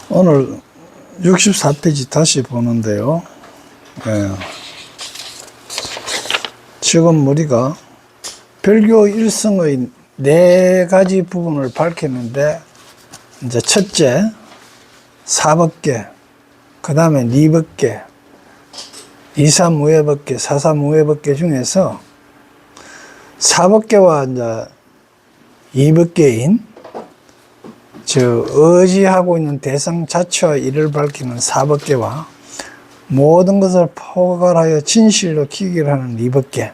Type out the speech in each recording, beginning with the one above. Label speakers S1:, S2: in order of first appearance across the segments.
S1: 오늘 64페이지 다시 보는데요. 네. 지금 우리가 별교 일성의 4가지 부분을 밝히는데, 이제 첫째, 사법계, 그 다음에 니법계, 이사무예법계, 사사무예법계 중에서 사법계와 이제 이법계인, 즉 의지하고 있는 대상 자체와 이를 밝히는 사법계와 모든 것을 포괄하여 진실로 기결하는 이법계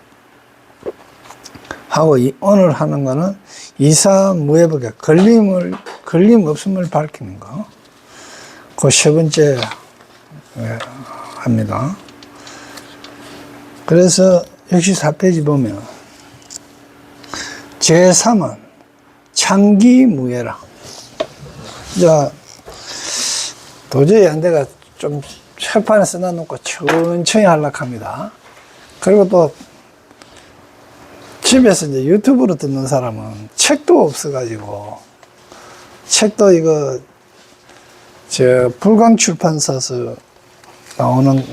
S1: 하고, 오늘 하는 거는 이사무예법계, 걸림없음을 밝히는 거, 그 세 번째 합니다. 그래서 64페이지 보면 제3은 창기무예라. 자, 도저히 안 돼가 좀 책판에 써놔놓고 천천히 하려고 합니다. 그리고 또 집에서 이제 유튜브로 듣는 사람은 책도 없어가지고, 책도 이거 불광출판사에서 나오는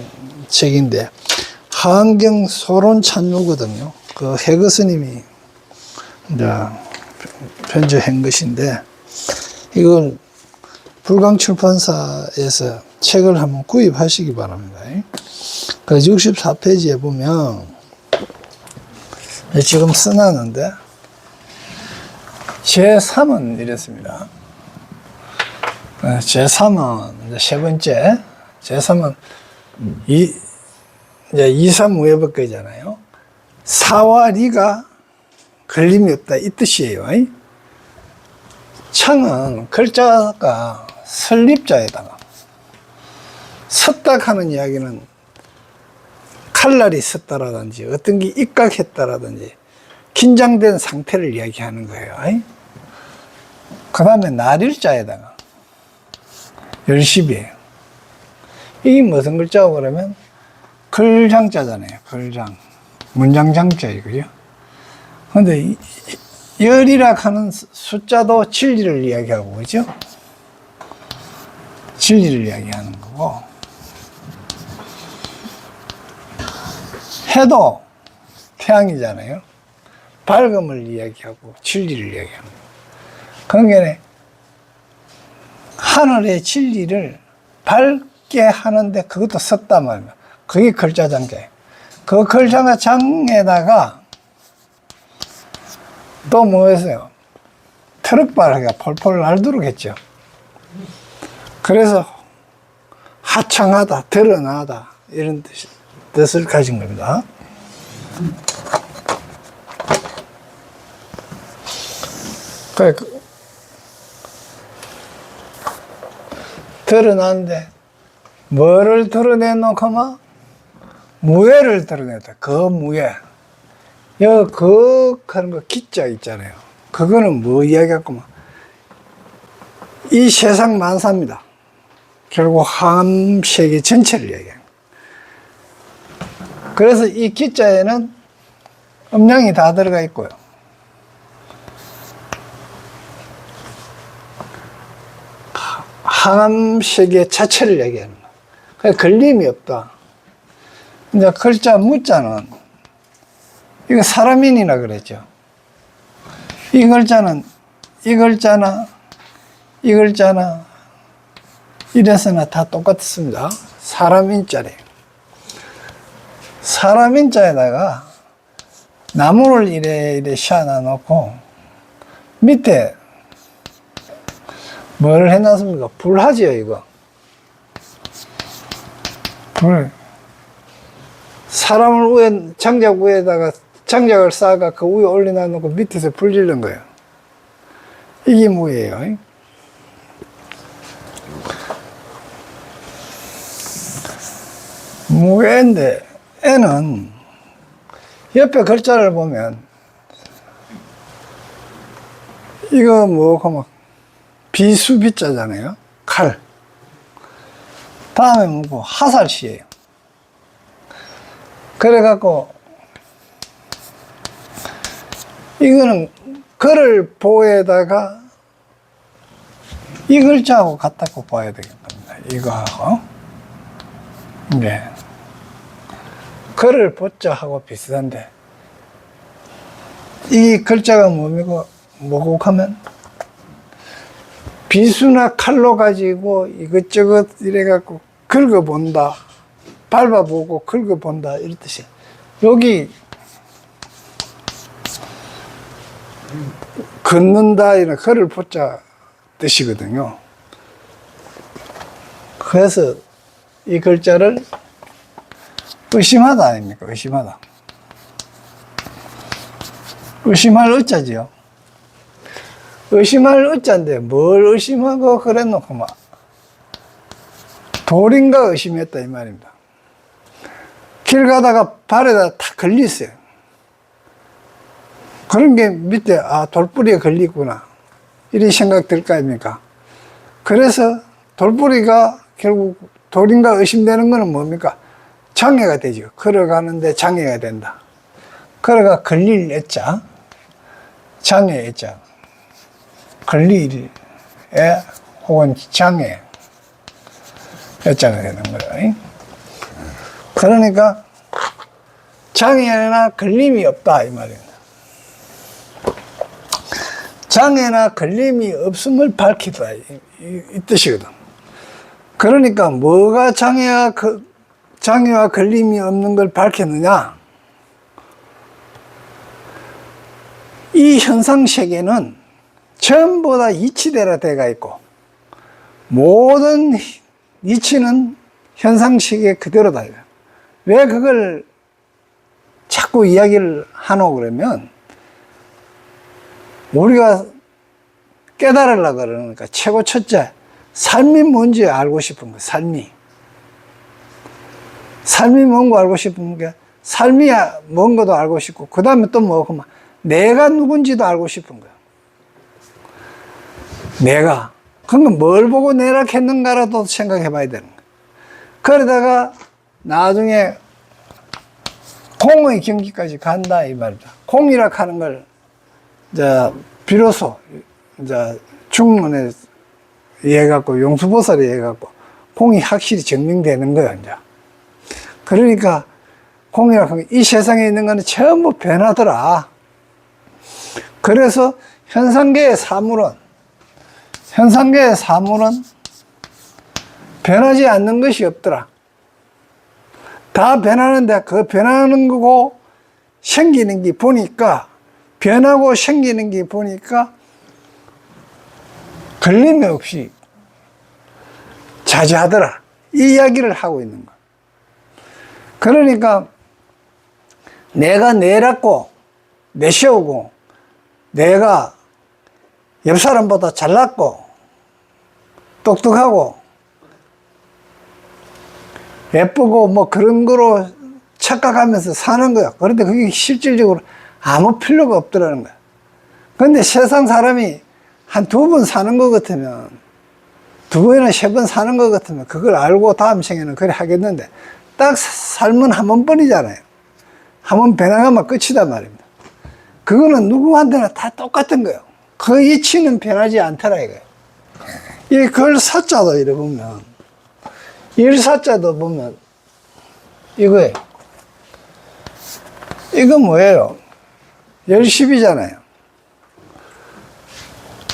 S1: 책인데 하안경 소론 찬유거든요. 그 해거 스님이 이제 편집한 것인데, 이걸 불광출판사에서 책을 한번 구입하시기 바랍니다. 그래서 64페이지에 보면 지금 써놨는데 제3은 이랬습니다. 제3은 이제 세 번째, 제3은 이제 이사무예법계잖아요. 사와 리가 걸림이 없다, 이 뜻이에요. 창은 글자가 설립자에다가 섰다 하는 이야기는 칼날이 섰다라든지 어떤 게 입각했다라든지 긴장된 상태를 이야기하는 거예요. 그 다음에 날일자에다가 열십이에요. 이게 무슨 글자고 그러면 글장자잖아요. 글장. 문장장자이고요. 근데 열이라 하는 숫자도 진리를 이야기하고, 그죠? 진리를 이야기하는 거고, 해도 태양이잖아요. 밝음을 이야기하고 진리를 이야기하는 거예요. 그러니까 하늘의 진리를 밝게 하는데 그것도 섰단 말이에요. 그게 글자장자예요. 그 글자장에다가 또 뭐였어요? 트럭바라기가 폴폴 날두르겠죠. 그래서 하창하다, 드러나다, 이런 뜻을 가진 겁니다. 드러나는데 뭐를 드러내놓고만 무예를 드러냈다. 그 무예. 여기 그 하는 거 기자 있잖아요. 그거는 뭐 이야기했구만. 이 세상 만사입니다. 결국 함세계 전체를 이야기해요. 그래서 이 기자에는 음량이 다 들어가 있고요. 함세계 자체를 얘기하는 거예요. 그러니까 걸림이 없다. 이제 글자 무자는 이거 사람인이라 그랬죠. 이 글자는 이 글자나 이 글자나 이래서나 다 똑같습니다. 사람인자래요. 사람인자에다가 나무를 이래 씌워놔 놓고 밑에 뭘 해놨습니까? 불하지요, 이거. 불. 사람을 위에, 장작 위에다가 장작을 쌓아가 그 위에 올려놔 놓고 밑에서 불 지른 거예요. 이게 뭐예요? 무예인데, 애는 옆에 글자를 보면, 이거 뭐, 비수비자잖아요. 칼. 다음에 뭐고 하살시예요. 그래갖고 이거는 글을 보에다가 이 글자하고 같다고 봐야 되겠습니다. 이거하고 네. 글을 보자하고 비슷한데 이 글자가 뭐고 하면 비수나 칼로 가지고 이것저것 이래갖고 긁어본다, 밟아보고 긁어본다 이런 뜻이에요. 여기 긋는다 이런 글을 보자 뜻이거든요. 그래서 이 글자를 의심하다 아닙니까? 의심하다. 의심할 의자지요. 의심할 의자인데 뭘 의심하고 그랬노? 그만 돌인가 의심했다 이 말입니다. 길 가다가 발에다 탁 걸렸어요. 그런 게 밑에 돌뿌리에 걸리구나 이런 생각 들 거 아닙니까? 그래서 돌뿌리가 결국 돌인가 의심되는 거는 뭡니까? 장애가 되죠. 걸어가는데 장애가 된다. 걸어가 걸릴 애자, 장애 애자, 걸릴 애 혹은 장애 애자가 되는 거예요. 그러니까 장애나 걸림이 없다 이 말입니다. 장애나 걸림이 없음을 밝히다 이 뜻이거든. 그러니까 뭐가 장애와 걸림이 없는 걸 밝혔느냐? 이 현상세계는 전부 다 이치대로 돼가 있고 모든 이치는 현상세계 그대로다. 왜 그걸 자꾸 이야기를 하노 그러면 우리가 깨달으려고 그러니까 최고 첫째 삶이 뭔지 알고 싶은 거예요. 삶이 뭔고 알고 싶은 게 삶이 뭔 것도 알고 싶고 그 다음에 또 뭐고 내가 누군지도 알고 싶은 거예요. 내가 그러니까 뭘 보고 내라 했는가라도 생각해 봐야 되는 거예요. 그러다가 나중에 공의 경지까지 간다 이 말이다. 공이라 하는 걸 이제 비로소 이제 중문에 의해 갖고 용수보살에 의해 갖고 공이 확실히 증명되는 거예요. 이제 그러니까 공이라 하는 이 세상에 있는 거는 전부 변하더라. 그래서 현상계의 사물은 변하지 않는 것이 없더라. 다 변하는데 그 변하는 거고 생기는 게 보니까 변하고 생기는 게 보니까 걸림이 없이 자제하더라. 이 이야기를 하고 있는 거야. 그러니까 내가 내랐고 내세우고 내가 옆 사람보다 잘났고 똑똑하고 예쁘고 뭐 그런 거로 착각하면서 사는 거야. 그런데 그게 실질적으로 아무 필요가 없더라는 거야. 그런데 세상 사람이 한 2번 사는 것 같으면 2번이나 3번 사는 것 같으면 그걸 알고 다음 생에는 그래 하겠는데 딱 삶은 한 번뿐이잖아요. 한 번 변화가면 끝이다 말입니다. 그거는 누구한테나 다 똑같은 거예요. 그 이치는 변하지 않더라 이거예요. 이 글사자도 이래 보면 일사자도 보면 이거예요. 이거 뭐예요? 열십이잖아요.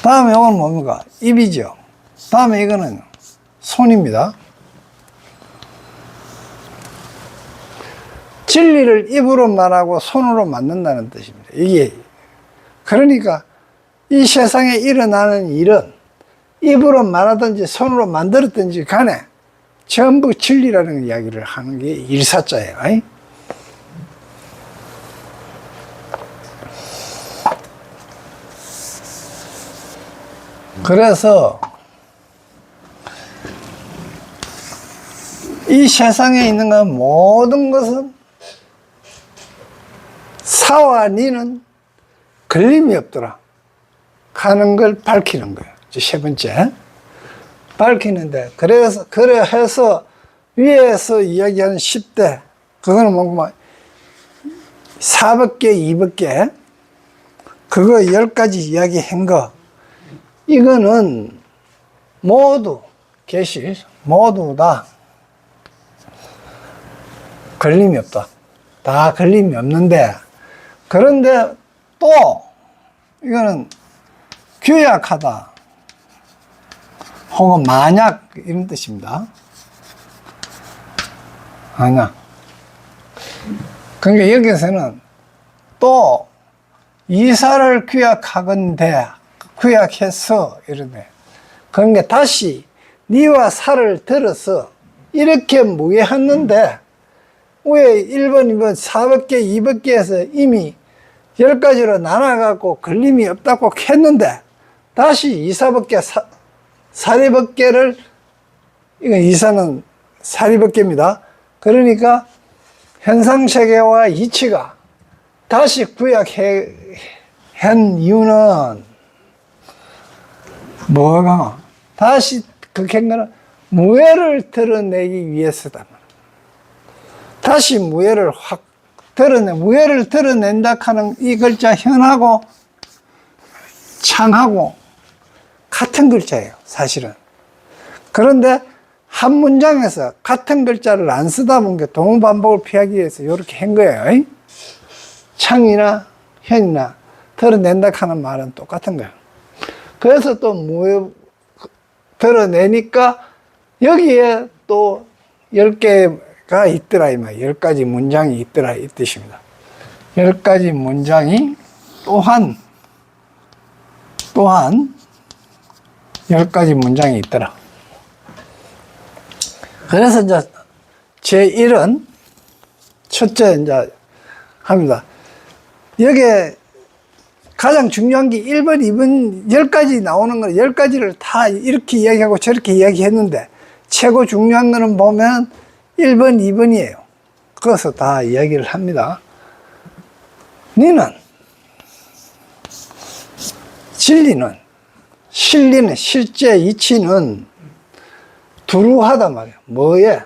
S1: 다음에 이건 뭡니까? 입이죠. 다음에 이거는 손입니다. 진리를 입으로 말하고 손으로 만든다는 뜻입니다. 이게 그러니까 이 세상에 일어나는 일은 입으로 말하든지 손으로 만들었든지 간에 전부 진리라는 이야기를 하는 게 일사자예요. 그래서 이 세상에 있는 건 모든 것은 사와 니는 걸림이 없더라 하는 걸 밝히는 거예요. 이제 세 번째 밝히는데 그래서 위에서 이야기하는 10대, 그거는 뭔가 4법계, 2법계, 그거 10가지 이야기한 거, 이거는 모두 계시, 모두 다 걸림이 없다. 다 걸림이 없는데, 그런데 또 이거는 규약하다 혹은 만약 이런 뜻입니다. 만약. 그러니까 여기서는 또 이사를 규약하건대 규약해서 이러네. 그러니까 다시 니와 사를 들어서 이렇게 무예했는데 왜 1번, 2번, 4법계, 2법계에서 이미 10가지로 나눠갖고 걸림이 없다고 했는데 다시 이사법계, 사리법계를, 이건 이사는 사리법계입니다. 그러니까 현상세계와 이치가 다시 구약한 이유는 뭐가? 다시 극한 거는 무예를 드러내기 위해서다. 다시 무예를 확 무예를 드러낸다 하는 이 글자 현하고 창하고 같은 글자예요, 사실은. 그런데 한 문장에서 같은 글자를 안 쓰다 보니까 동반복을 피하기 위해서 이렇게 한 거예요. 창이나 현이나 드러낸다 하는 말은 똑같은 거예요. 그래서 또 무예 드러내니까 여기에 또 10개가 있더라, 이 말. 10가지 문장이 있더라, 이 뜻입니다. 10가지 문장이 또한 10가지 문장이 있더라. 그래서 이제 제1은 첫째 이제 합니다. 여기에 가장 중요한 게 1번, 2번 10가지 나오는 거 10가지를 다 이렇게 이야기하고 저렇게 이야기했는데 최고 중요한 거는 보면 1번, 2번이에요. 그래서 다 이야기를 합니다. 니는 진리는, 실리는, 실제 이치는 두루하단 말이에요. 뭐에?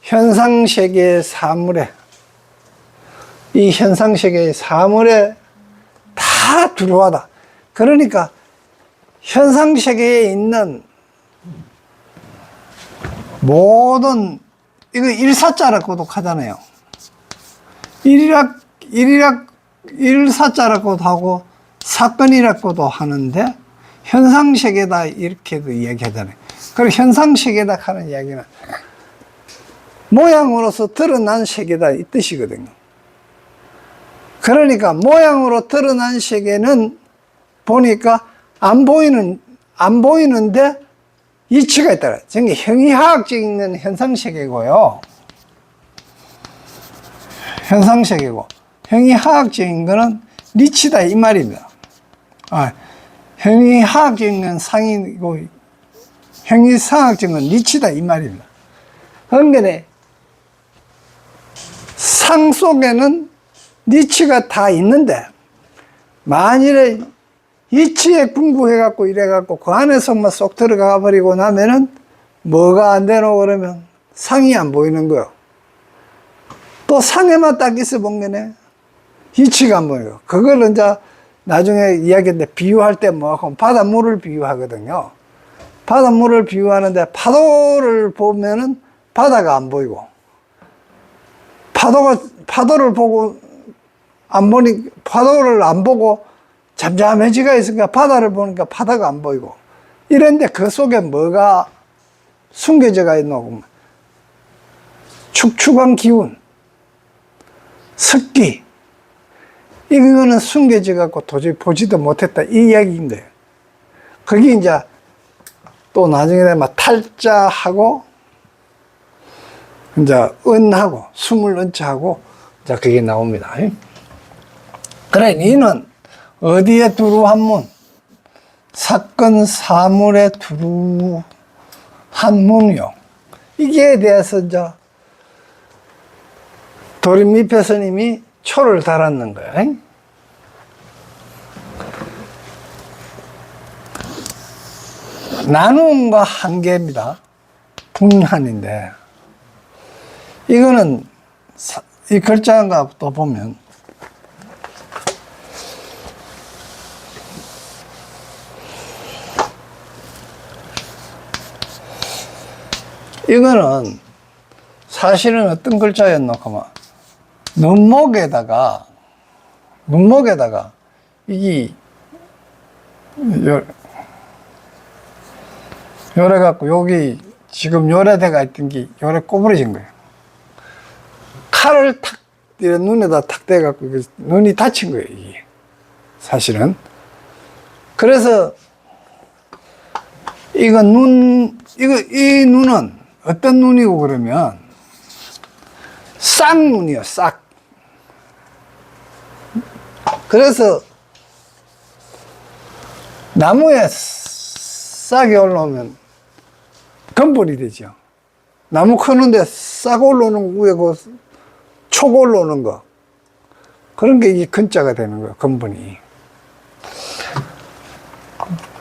S1: 현상세계의 사물에, 이 현상세계의 사물에 다 두루하다. 그러니까 현상세계에 있는 모든, 이거 일사자라고도 하잖아요. 일사자라고도 하고 사건이라고도 하는데 현상세계다 이렇게도 이야기하잖아요. 그리고 현상세계다 하는 이야기는 모양으로서 드러난 세계다 이 뜻이거든요. 그러니까 모양으로 드러난 세계는 보니까 안 보이는데 이치가 있더라. 저게 형이화학적인 현상세계고요. 현상세계고, 형이화학적인 거는 니치다 이 말입니다. 형이화학적인 건 상이고, 형이상학적인 건 니치다 이 말입니다. 그러니까 상 속에는 니치가 다 있는데 만일에 이치에 궁구해갖고 이래갖고 그 안에서만 쏙 들어가 버리고 나면은 뭐가 안 되노 그러면 상이 안 보이는 거요. 또 상에만 딱 있어 본 게네 이치가 안 보여요. 그걸 이제 나중에 이야기했는데 비유할 때 뭐하고 바닷물을 비유하거든요. 바닷물을 비유하는데 파도를 보면은 바다가 안 보이고 파도를 보고 파도를 안 보고 잠잠해지가 있으니까 바다를 보니까 바다가 안 보이고 이런데 그 속에 뭐가 숨겨져가 있노? 축축한 기운, 습기, 이거는 숨겨져 갖고 도저히 보지도 못했다 이 이야기인데 그게 이제 또 나중에 되면 탈자하고 이제 은하고 숨을 은자하고 이제 그게 나옵니다. 그래, 이는 어디에 두루한 문? 사건 사물에 두루한 문이요. 이게 대해서 이제 도림미페 스님이 초를 달았는 거예요. 나눔과 한계입니다. 분한인데 이거는 이 글자가 또 보면 이거는 사실은 어떤 글자였노? 그만 눈목에다가 이게 요래 갖고 여기 지금 요래대가 있던 게 요래 꼬부러진 거예요. 칼을 탁 이런 눈에다 탁 대갖고 눈이 다친 거예요, 이게 사실은. 그래서 이 눈은 어떤 눈이고 그러면 쌍눈이요, 싹. 그래서 나무에 싹이 올라오면 건벌이 되죠. 나무 크는데 싹 올라오는 위에 그 촉 올라오는 거, 그런 게 이게 근자가 되는 거예요, 건분이.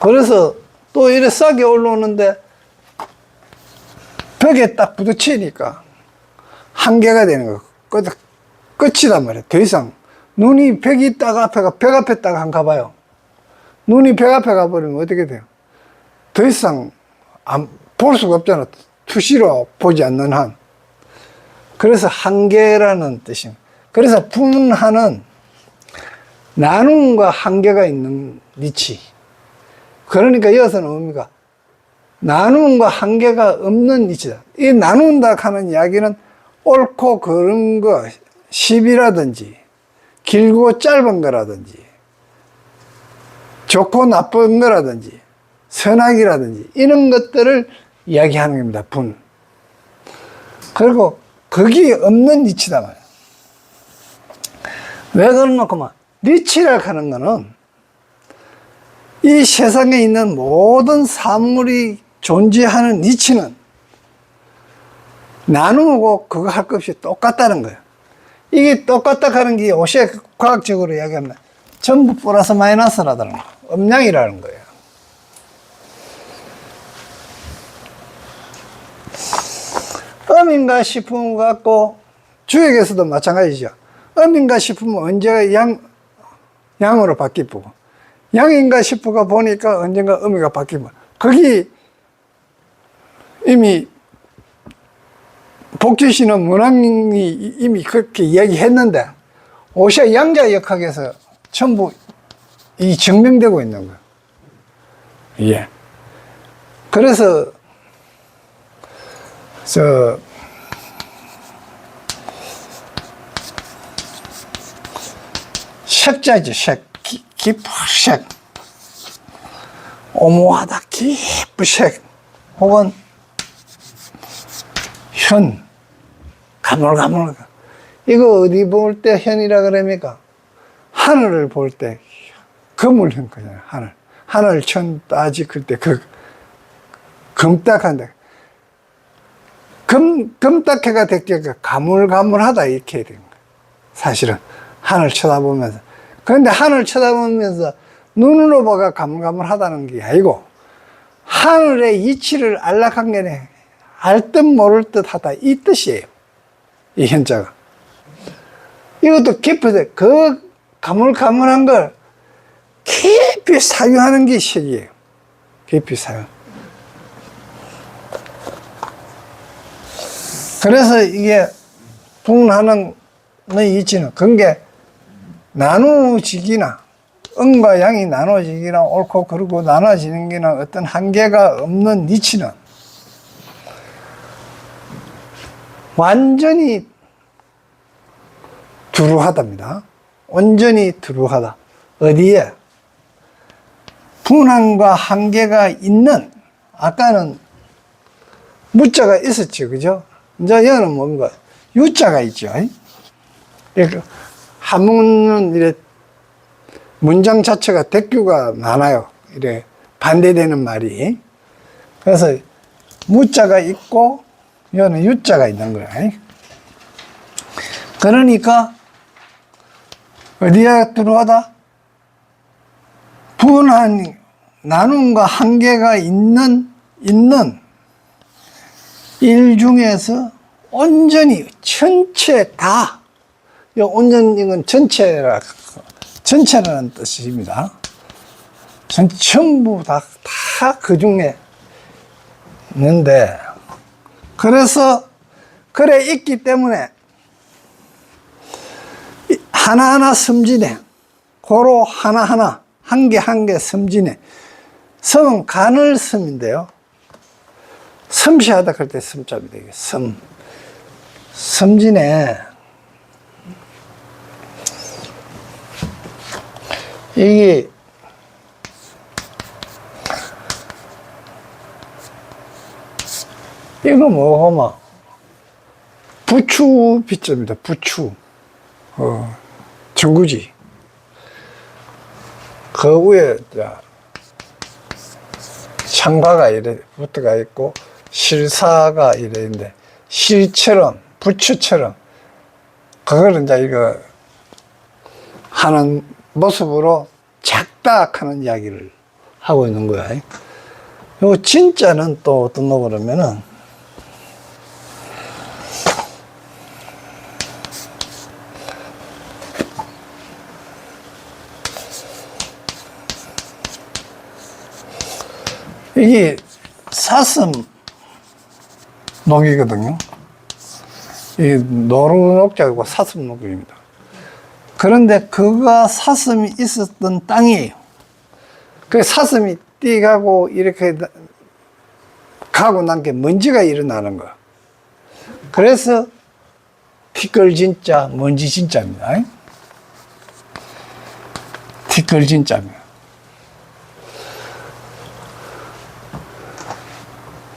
S1: 그래서 또 이래 싹이 올라오는데 벽에 딱 부딪히니까 한계가 되는 거예요. 끝이단 말이에요. 더 이상 눈이 벽이 있다가 벽 앞에 딱 한 가봐요. 눈이 벽 앞에 가버리면 어떻게 돼요? 더 이상 볼 수가 없잖아. 투시로 보지 않는 한. 그래서 한계라는 뜻입니다. 그래서 분하는 나눔과 한계가 있는 니치. 그러니까 여기서는 의미가 나눔과 한계가 없는 니치다. 이 나눈다 하는 이야기는 옳고 그른 거, 시비라든지 길고 짧은 거라든지 좋고 나쁜 거라든지 선악이라든지 이런 것들을 이야기하는 겁니다. 분. 그리고 거기 없는 니치다 말이야. 왜 그러노구만? 니치라 하는 거는 이 세상에 있는 모든 사물이 존재하는 니치는 나누고 그거 할 것 없이 똑같다는 거예요. 이게 똑같다 하는 게 옷에 과학적으로 이야기하면 전부 플러스 마이너스라는 거, 음량이라는 거예요. 음인가 싶음 갖고 주역에서도 마찬가지죠. 음인가 싶으면 언제가 양으로 바뀌고 양인가 싶어가 보니까 언젠가 음이가 바뀌고 거기 이미 복지시는 문학이 이미 그렇게 이야기했는데 오시아 양자역학에서 전부 이 증명되고 있는 거예요. 예. 그래서 색자죠, 색. 깊은 색. 오모하다 깊은 색. 혹은 현. 가물가물. 이거 어디 볼 때 현이라 그럽니까? 하늘을 볼 때 거물현 거잖아요, 하늘. 하늘 천 따지 클 때 금딱한다. 금딱해가 됐기가 가물가물하다 이렇게 해야 되는 거예요. 사실은 하늘 쳐다보면서. 그런데 하늘 쳐다보면서 눈으로 보가 가물가물하다는 게 아니고 하늘의 이치를 안락한 게 아니라 알 듯 모를 듯 하다 이 뜻이에요. 이 현자가. 이것도 깊이 그 가물가물한 걸 깊이 사유하는 게 색이에요. 깊이 사유. 그래서 이게 분하는 이치는 그게 나누어지기나 음과 양이 나누어지기나 옳고 그르고 나눠지는 게나 어떤 한계가 없는 이치는 완전히 두루하답니다. 온전히 두루하다. 어디에? 분한과 한계가 있는, 아까는 무자가 있었죠, 그죠? 이제 여기는 뭔가 유자가 있죠. 한문은 이래 문장 자체가 대규가 많아요. 이래 반대되는 말이. 그래서 무자가 있고 여기는 유자가 있는 거예요. 그러니까 어디에 들어가다? 분한 나눔과 한계가 있는 일 중에서 온전히 전체 다, 이 온전히 이건 전체라는 뜻입니다. 전부 다 그 중에 있는데, 그래서 그래 있기 때문에 하나하나 섬지네. 고로 하나하나 한 개 한 개 섬지네. 섬은 간을 섬인데요. 섬시하다 그럴 때 섬자입니다. 이게 섬지네. 이게 이거 뭐고 부추 빗자입니다. 부추. 전구지. 그 위에 창과가 이래 붙어가 있고 실사가 이래 있는데, 실처럼 부추처럼 그걸 이제 이거 하는 모습으로 작다 하는 이야기를 하고 있는 거야. 요 진짜는 또 어떤 거 그러면은 이게 사슴 녹이거든요. 이 노루녹자고 사슴 녹입니다. 그런데 그가 사슴이 있었던 땅이에요. 그 사슴이 뛰가고 이렇게 가고 난 게 먼지가 일어나는 거야. 그래서 티끌진짜, 먼지진짜입니다. 티끌진짜입니다.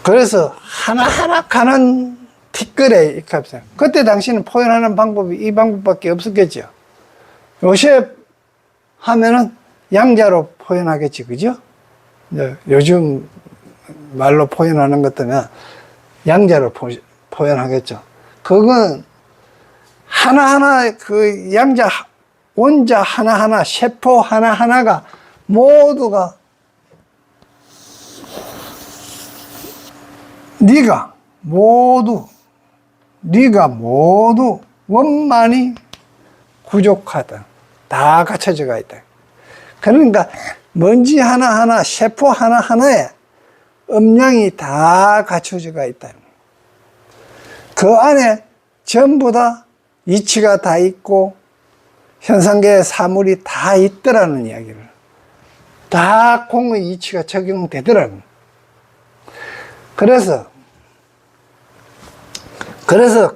S1: 그래서 하나하나 가는 티끌의 값이에요. 그때 당시는 표현하는 방법이 이 방법밖에 없었겠죠. 요새 하면은 양자로 표현하겠지, 그죠? 요즘 말로 표현하는 것들은 양자로 표현하겠죠. 그건 하나하나 그 양자, 원자 하나하나, 세포 하나하나가 모두가 네가 모두 원만히 부족하다. 다 갖춰져가 있다. 그러니까 먼지 하나하나, 세포 하나하나에 음량이 다 갖춰져가 있다. 그 안에 전부 다 이치가 다 있고 현상계의 사물이 다 있더라는 이야기를. 다 공의 이치가 적용되더라고요. 그래서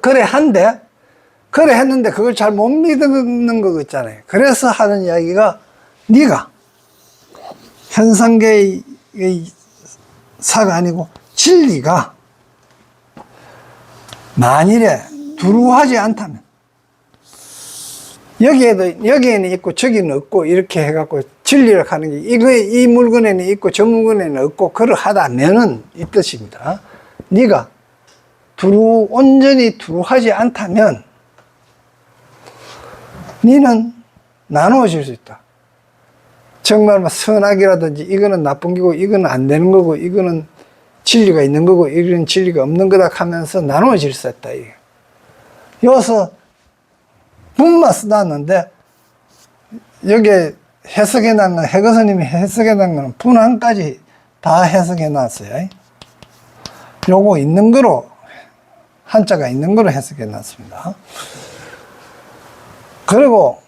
S1: 그래 했는데 그걸 잘 못 믿는 거 있잖아요. 그래서 하는 이야기가 네가 현상계의 사가 아니고 진리가 만일에 두루하지 않다면, 여기에는 있고 저기는 없고 이렇게 해갖고 진리를 하는 게 이 물건에는 있고 저 물건에는 없고 그러하다면은 이 뜻입니다. 네가 온전히 두루하지 않다면 너는 나누어질 수 있다. 정말 선악이라든지 이거는 나쁜 거고 이거는 안 되는 거고 이거는 진리가 있는 거고 이거는 진리가 없는 거다 하면서 나누어질 수 있다. 이게. 여기서 분만 써놨는데 여기에 해석해 놨는 건, 해거스님이 해석해 놨는 건 분한까지 다 해석해 놨어요. 요거 있는 거로, 한자가 있는 거로 해석해 놨습니다. 그리고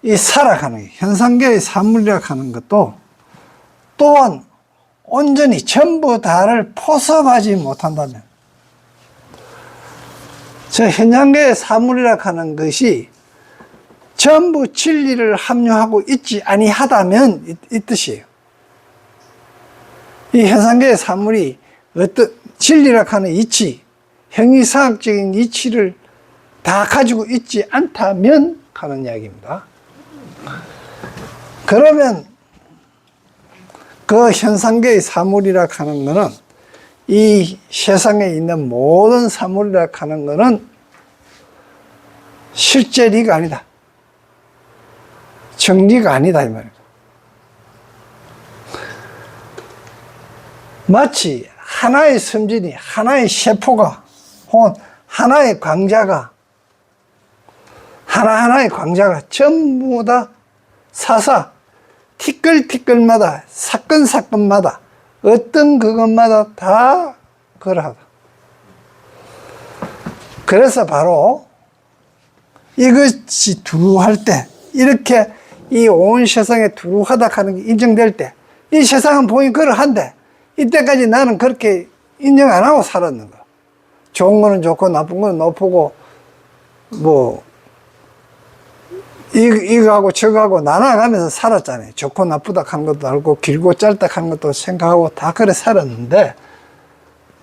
S1: 이 살아가는 게, 현상계의 사물이라고 하는 것도 또한 온전히 전부 다를 포섭하지 못한다면, 저 현상계의 사물이라고 하는 것이 전부 진리를 합류하고 있지 아니하다면 이 뜻이에요. 이 현상계의 사물이 어떤 진리라고 하는 이치, 형이상학적인 이치를 다 가지고 있지 않다면 하는 이야기입니다. 그러면 그 현상계의 사물이라고 하는 것은 이 세상에 있는 모든 사물이라고 하는 것은 실제 리가 아니다. 정리가 아니다 이 말이에요. 마치 하나의 섬진이, 하나의 세포가 혹은 하나의 광자가 하나하나의 광자가 전부 다 사사 티끌티끌마다 사건마다 어떤 그것마다 다 그러하다. 그래서 바로 이것이 두루할 때, 이렇게 이 온 세상에 두루하다 하는 게 인정될 때, 이 세상은 보니 그러한데 이때까지 나는 그렇게 인정 안 하고 살았는 거야. 좋은 거는 좋고 나쁜 거는 나쁘고 뭐 이거하고 저거하고 나눠가면서 살았잖아요. 좋고 나쁘다 하는 것도 알고 길고 짧다 하는 것도 생각하고 다 그래 살았는데,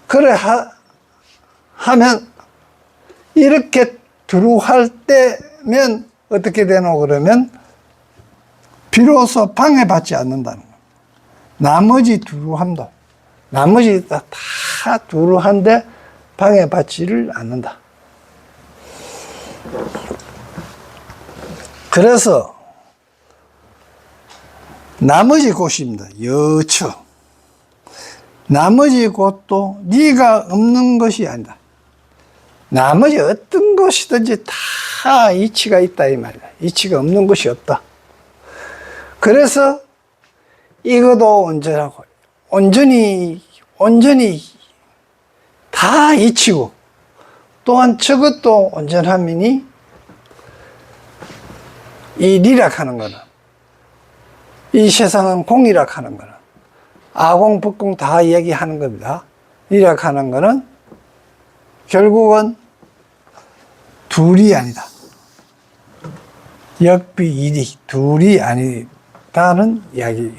S1: 그래 하면 이렇게 두루할 때면 어떻게 되노 그러면 비로소 방해받지 않는다는 거예요. 나머지 두루함도 나머지 다 두루한데 방해받지를 않는다. 그래서 나머지 곳입니다. 여처. 나머지 곳도 네가 없는 것이 아니다. 나머지 어떤 것이든지 다 이치가 있다 이 말이야. 이치가 없는 것이 없다. 그래서 이것도 온전하고 온전히 다 이치고, 또한 저것도 온전함이니 이 리락하는 거는, 이 세상은 공이락하는 거는, 아공 법공 다 이야기하는 겁니다. 리락하는 거는 결국은 둘이 아니다. 역비일이 둘이 아니다는 이야기.